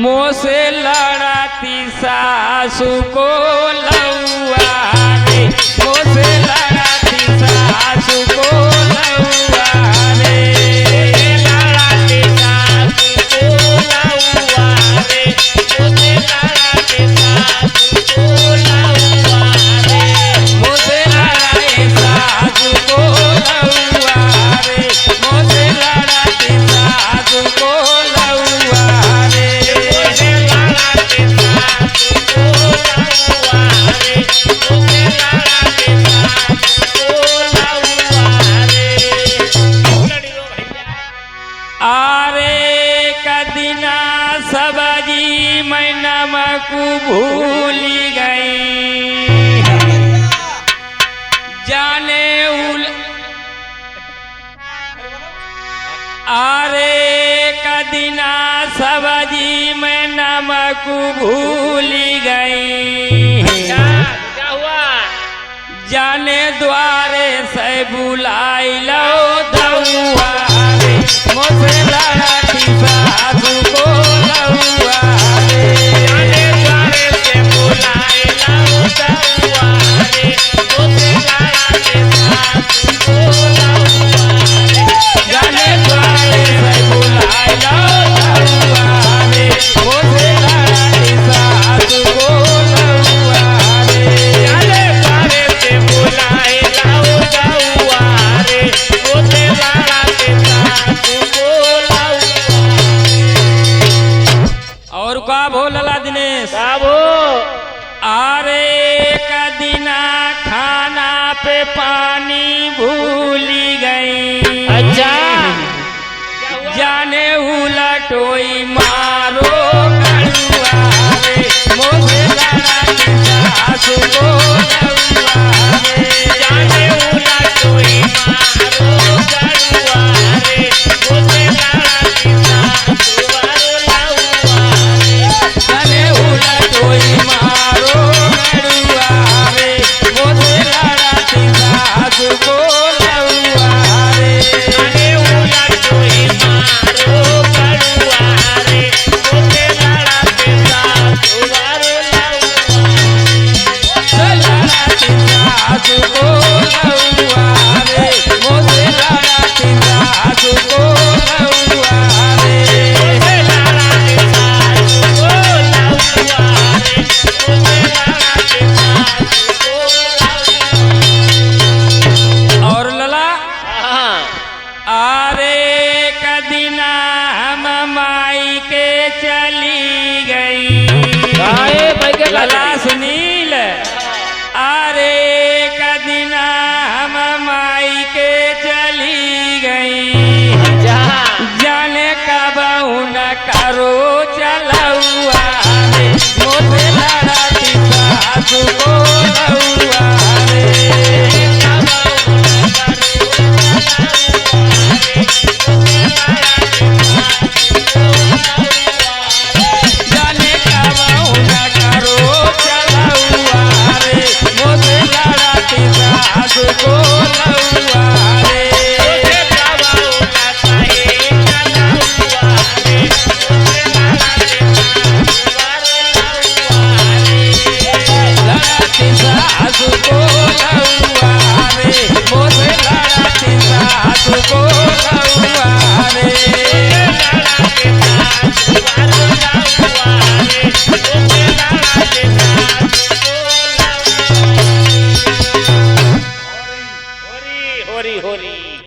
मोसे लड़ाती सासू को लौआ रे, मोसे लड़ाती सासू को लौआ रे, लड़ाती सासू को लौआ रे, मोसे लड़ाती सासू को लौआ रे, मोसे लड़ाती सासू को लौआ रे, मोसे लड़ाती सासू को लौआ रे, मोसे लड़ाती सासू को लौआ रे, मोसे लड़ाती सासू को लौआ रे। आरे कदिना सबजी मैं नमक भूली गई, जाने उल आरे कदिना सबजी मैं नमक भूली गई, क्या हुआ? जाने द्वारे से बुलाई लो दौआ रे, मोसे लड़ाती सासू को लौआ रे, जाने द्वारे से बुलाई लो दौआ रे, मोसे लड़ाती सासू को लौआ रे, जाने द्वारे से बुलाई लो दौआ रे, मोसे लड़ाती सासू को लौआ रे, जाने द्वारे से बुलाई लो दौआ रे, मोसे लड़ाती सासू को लौआ रे। और का बोलला दिनेश बाबू आरे कदिना खाना पे पानी भूली गई, अच्छा जाने उलटोई मारो कड़ुआ रे, मोसे लड़ाती सासू को लौआ रे, जाने उलटोई मारो कड़ुआ रे, मोसे लड़ाती सासू को लौआ रे, जाने उलटोई मारो कड़ुआ रे, मोसे लड़ाती सासू को लौआ रे, जाने उलटोई मारो कड़ुआ रे, मोसे लड़ाती सासू को लौआ रे, मोसे लड़ाती सासू को लौआ रे, मोसे लड़ाती सासू को लौआ रे, मोसे लड़ाती सासू को लौआ। और लला आरे कदिना हम माई के चली गई, काहे भाई के लला सुनील आरे कदिना हम माई के चली गई, जाने कब न करो चलौआ रे, मोसे लड़ाती सासू को लौआ रे, कब न करो चलौआ रे, जाने कब न करो चलौआ रे, मोसे लड़ाती सासू को लौआ रे, मोसे कब न कहे चलौआ रे, मोसे लड़ाती सासू को लौआ रे, मोसे लड़ाती सासू को लौआ रे, लड़ाती सासू को लौआ रे, मोसे लड़ाती सासू को लौआ। होरी होरी होरी